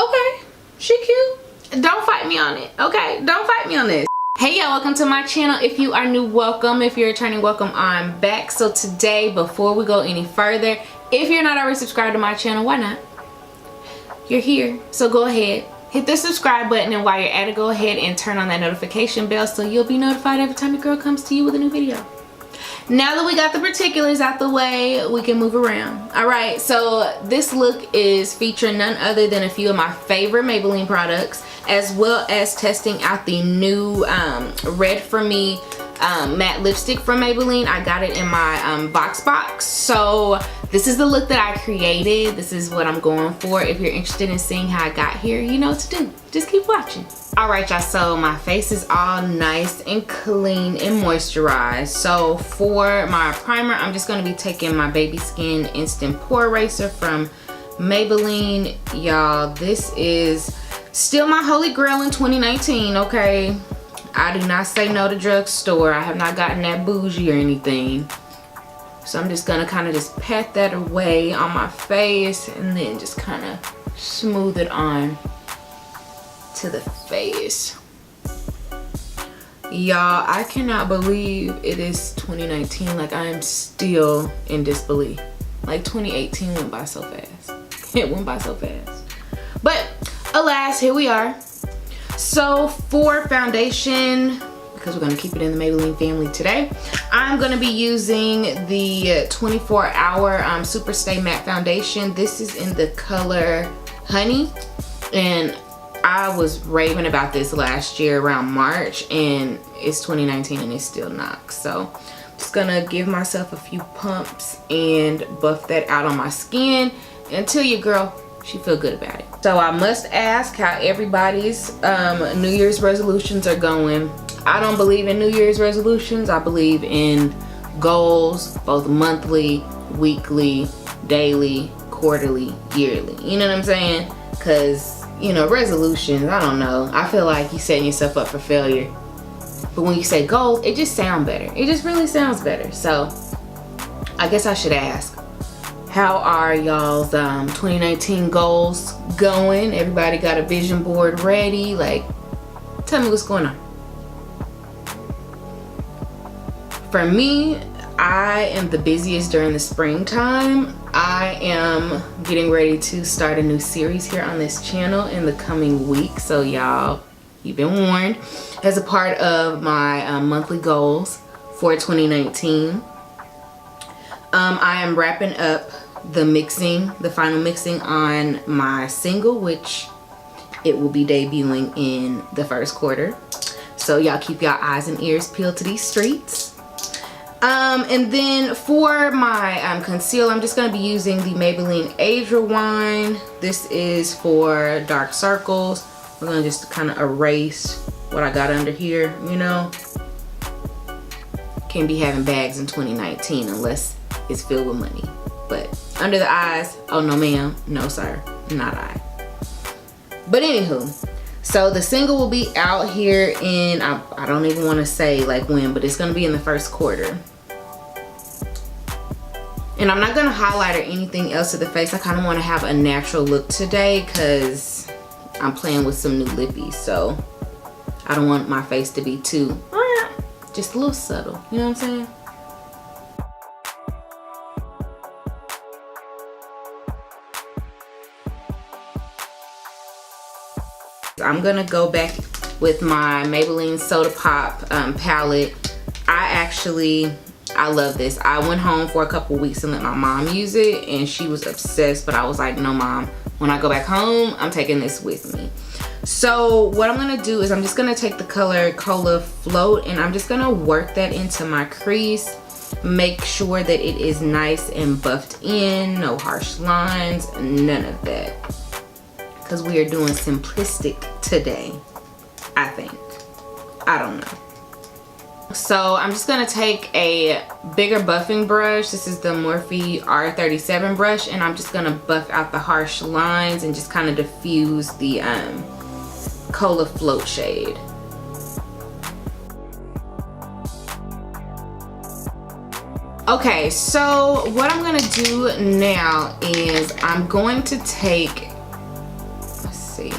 Okay, she cute. Don't fight me on it, okay? Don't fight me on this. Hey y'all, welcome to my channel. If you are new, welcome. If you're returning, welcome. I'm back. So today, before we go any further, if you're not already subscribed to my channel, why not? You're here, so go ahead, hit the subscribe button, and while you're at it, go ahead and turn on that notification bell so you'll be notified every time your girl comes to you with a new video. Now that we got the particulars out the way, we can move around. All right, so this look is featuring none other than a few of my favorite Maybelline products, as well as testing out the new Red For Me matte lipstick from Maybelline. I got it in my box. So this is the look that I created. This is what I'm going for. If you're interested in seeing how I got here, you know what to do. Just keep watching. All right, y'all, so my face is all nice and clean and moisturized. So for my primer, I'm just gonna be taking my Baby Skin Instant Pore Eraser from Maybelline. Y'all, this is still my holy grail in 2019, okay? I do not say no to drugstore. I have not gotten that bougie or anything. So I'm just gonna kind of just pat that away on my face and then just kind of smooth it on to the face. Y'all, I cannot believe it is 2019. Like, I am still in disbelief. Like, 2018 went by so fast. It went by so fast. But alas, here we are. So for foundation, because we're going to keep it in the Maybelline family today, I'm going to be using the 24-hour Super Stay Matte Foundation. This is in the color Honey, and I was raving about this last year around March, and it's 2019 and it's still knocks. So I'm just going to give myself a few pumps and buff that out on my skin until your girl, she feel good about it. So I must ask how everybody's New Year's resolutions are going. I don't believe in New Year's resolutions. I believe in goals, both monthly, weekly, daily, quarterly, yearly. You know what I'm saying? Because, you know, resolutions, I don't know. I feel like you're setting yourself up for failure. But when you say goals, it just sounds better. It just really sounds better. So I guess I should ask, how are y'all's 2019 goals going? Everybody got a vision board ready? Like, tell me what's going on. For me, I am the busiest during the springtime. I am getting ready to start a new series here on this channel in the coming week. So y'all, you've been warned. As a part of my monthly goals for 2019, I am wrapping up the final mixing on my single, which it will be debuting in the first quarter. So y'all keep y'all eyes and ears peeled to these streets. And then for my conceal, I'm just going to be using the Maybelline Age Rewind. This is for dark circles. We're going to just kind of erase what I got under here, you know. Can't be having bags in 2019 unless it's filled with money. But under the eyes, oh no ma'am, no sir, not I. But anywho, so the single will be out here in, I don't even want to say like when, but it's going to be in the first quarter. And I'm not going to highlight or anything else to the face. I kind of want to have a natural look today because I'm playing with some new lippies. So I don't want my face to be too, just a little subtle. You know what I'm saying? I'm gonna go back with my Maybelline Soda Pop palette. I love this. I went home for a couple weeks and let my mom use it, and she was obsessed, but I was like, no mom, when I go back home, I'm taking this with me. So what I'm gonna do is I'm just gonna take the color Cola Float, and I'm just gonna work that into my crease. Make sure that it is nice and buffed in, no harsh lines, none of that. Because we are doing simplistic today, I think. I don't know. So I'm just gonna take a bigger buffing brush. This is the Morphe R37 brush, and I'm just gonna buff out the harsh lines and just kind of diffuse the Cola Float shade. Okay, so what I'm gonna do now is I'm going to take, let's see.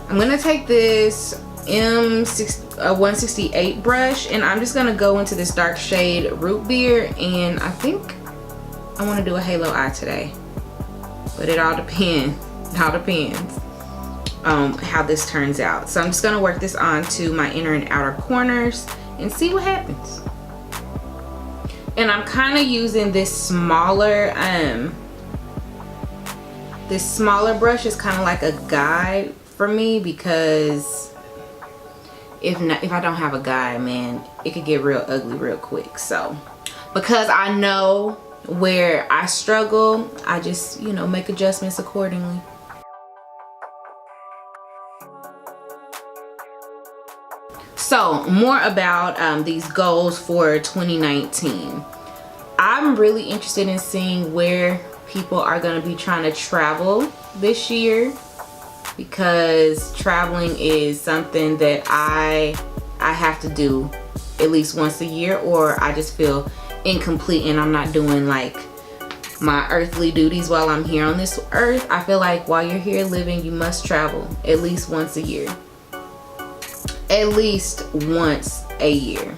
I'm gonna take this M168 brush, and I'm just gonna go into this dark shade Root Beer, and I think I want to do a halo eye today, but it all depends. It all depends how this turns out. So I'm just gonna work this onto my inner and outer corners and see what happens. And I'm kind of using this smaller brush is kind of like a guide for me, because if I don't have a guide, man, it could get real ugly real quick. So because I know where I struggle, I just, you know, make adjustments accordingly. So more about these goals for 2019. I'm really interested in seeing where people are going to be trying to travel this year, because traveling is something that I have to do at least once a year, or I just feel incomplete and I'm not doing like my earthly duties while I'm here on this earth. I feel like while you're here living, you must travel at least once a year. At least once a year.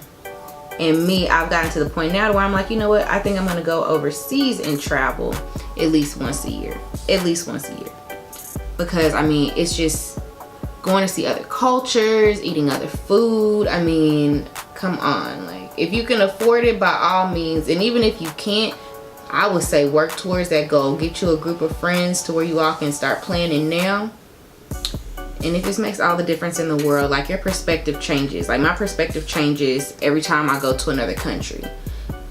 And me, I've gotten to the point now where I'm like, you know what, I think I'm gonna go overseas and travel at least once a year. At least once a year. Because I mean, it's just going to see other cultures, eating other food. I mean, come on, like if you can afford it, by all means. And even if you can't, I would say work towards that goal. Get you a group of friends to where you all can start planning now. And it just makes all the difference in the world. Like your perspective changes. Like my perspective changes every time I go to another country.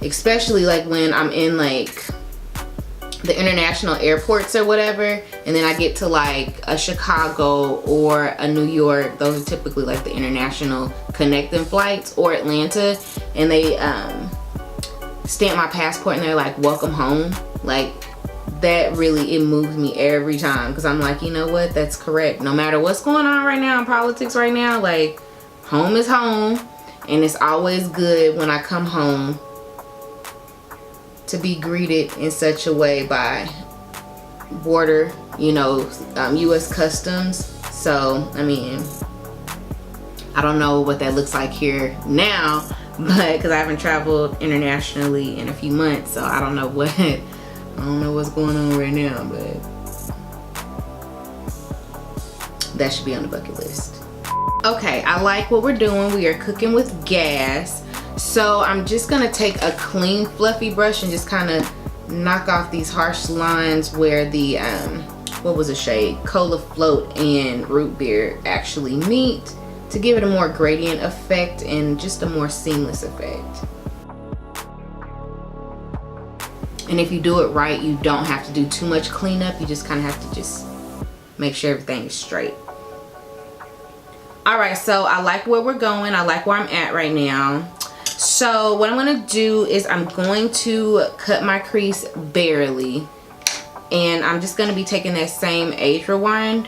Especially like when I'm in like the international airports or whatever, and then I get to like a Chicago or a New York. Those are typically like the international connecting flights, or Atlanta, and they stamp my passport and they're like, welcome home. Like that really, it moves me every time, because I'm like, you know what, that's correct. No matter what's going on right now in politics right now, like home is home, and it's always good when I come home to be greeted in such a way by border, you know, US Customs. So I mean, I don't know what that looks like here now, but because I haven't traveled internationally in a few months, so I don't know what's going on right now, but that should be on the bucket list. Okay, I like what we're doing. We are cooking with gas. So I'm just gonna take a clean fluffy brush and just kind of knock off these harsh lines where the what was the shade, Cola Float and Root Beer actually meet, to give it a more gradient effect and just a more seamless effect. And if you do it right, you don't have to do too much cleanup. You just kind of have to just make sure everything is straight. All right, so I like where we're going. I like where I'm at right now. So what I'm gonna do is I'm going to cut my crease barely, and I'm just gonna be taking that same age rewind.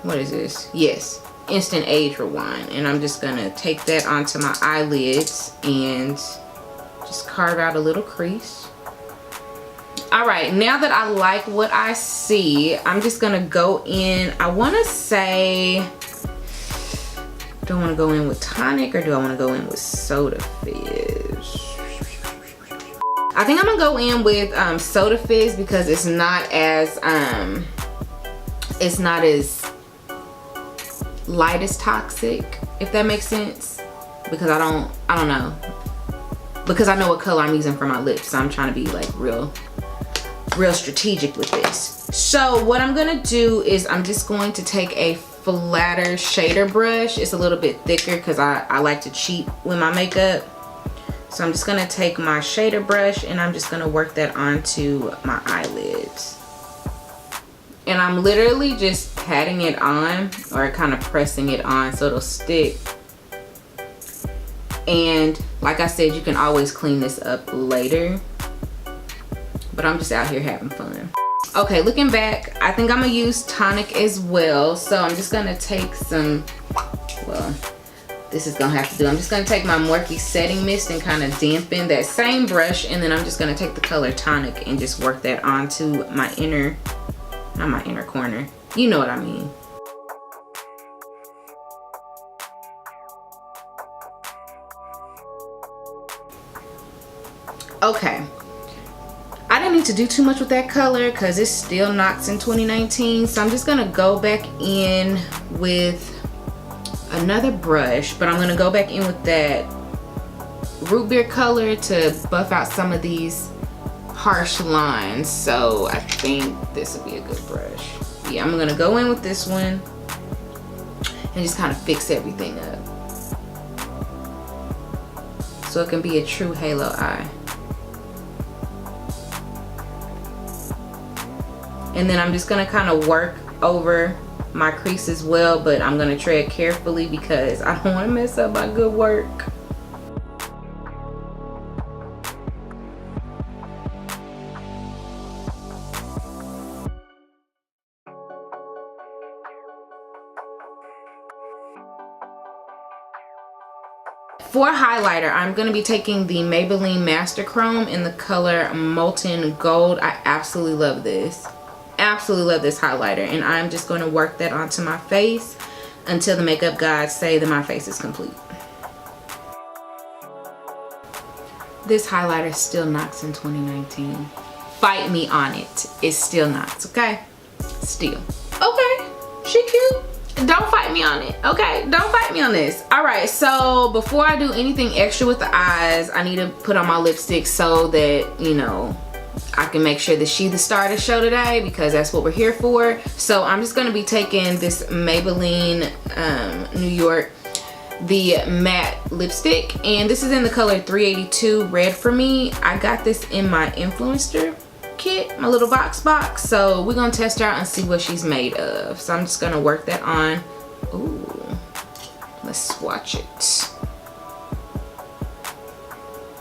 What is this? Yes, instant age rewind. And I'm just gonna take that onto my eyelids and just carve out a little crease. All right, now that I like what I see, I'm just gonna go in. I wanna say, do I want to go in with tonic or do I want to go in with Soda Fizz? I think I'm gonna go in with Soda Fizz, because it's not as light as toxic, if that makes sense. Because I don't know, because I know what color I'm using for my lips, so I'm trying to be like real strategic with this. So what I'm gonna do is I'm just going to take a flatter shader brush. It's a little bit thicker because I like to cheat with my makeup. So I'm just gonna take my shader brush and I'm just gonna work that onto my eyelids. And I'm literally just patting it on, or kind of pressing it on so it'll stick. And like I said, you can always clean this up later, but I'm just out here having fun. Okay, looking back, I think I'm gonna use tonic as well. So I'm just gonna take some, well, this is gonna have to do. I'm just gonna take my Morphe setting mist and kind of dampen that same brush, and then I'm just gonna take the color tonic and just work that onto my inner, not my inner corner, You know what I mean. Okay, I didn't need to do too much with that color because it still knocks in 2019. So I'm just gonna go back in with another brush, but I'm gonna go back in with that root beer color to buff out some of these harsh lines. So I think this will be a good brush. Yeah, I'm gonna go in with this one and just kind of fix everything up so it can be a true halo eye. And then I'm just gonna kind of work over my crease as well, but I'm gonna tread carefully because I don't wanna mess up my good work. For highlighter, I'm going to be taking the Maybelline Master Chrome in the color Molten Gold. I absolutely love this. Absolutely love this highlighter. And I'm just going to work that onto my face until the makeup gods say that my face is complete. This highlighter still knocks in 2019. Fight me on it. It still knocks, okay? Still. Okay, she cute. Don't fight me on it, okay? Don't fight me on this. All right, so before I do anything extra with the eyes, I need to put on my lipstick so that, you know, I can make sure that she's the star of the show today because that's what we're here for. So I'm just gonna be taking this Maybelline New York, the matte lipstick, and this is in the color 382 Red for me. I got this in my influencer kit, my little box, so we're gonna test her out and see what she's made of. So I'm just gonna work that on. Ooh, let's swatch it.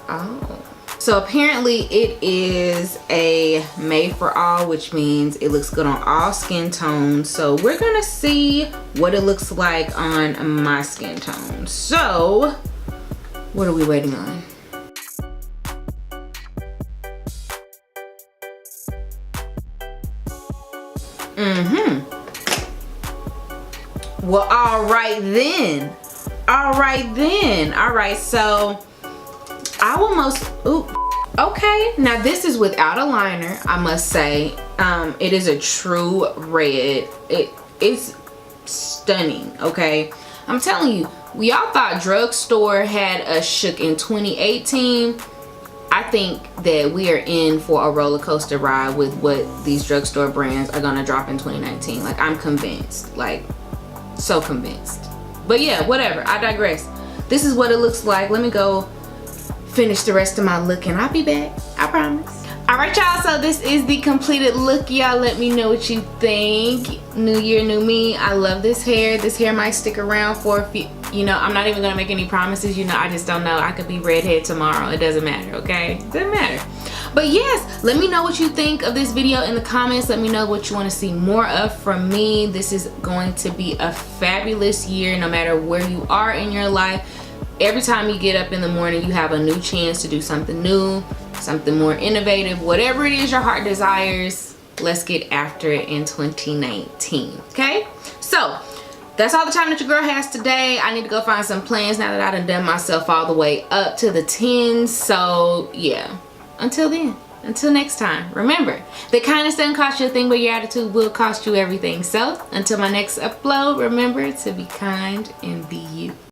Oh, so apparently it is a made for all, which means it looks good on all skin tones. So we're gonna see what it looks like on my skin tone. So what are we waiting on? Well, all right then. All right, so I will okay, now this is without a liner, I must say. It is a true red. It's stunning, okay? I'm telling you, we all thought drugstore had us shook in 2018. I think that we are in for a roller coaster ride with what these drugstore brands are gonna drop in 2019. Like, I'm convinced, like, so convinced. But yeah, whatever, I digress. This is what it looks like. Let me go finish the rest of my look and I'll be back, I promise. All right, y'all, so this is the completed look. Y'all let me know what you think. New year, new me. I love this hair. This hair might stick around for a few, you know, I'm not even gonna make any promises, you know, I just don't know. I could be redhead tomorrow. It doesn't matter, okay? It doesn't matter. But yes, let me know what you think of this video in the comments. Let me know what you want to see more of from me. This is going to be a fabulous year no matter where you are in your life. Every time you get up in the morning, you have a new chance to do something new, something more innovative, whatever it is your heart desires. Let's get after it in 2019, okay? So that's all the time that your girl has today. I need to go find some plans now that I done myself all the way up to the 10s. So yeah, until then, until next time, remember, the kindness doesn't cost you a thing, but your attitude will cost you everything. So until my next upload, remember to be kind and be you.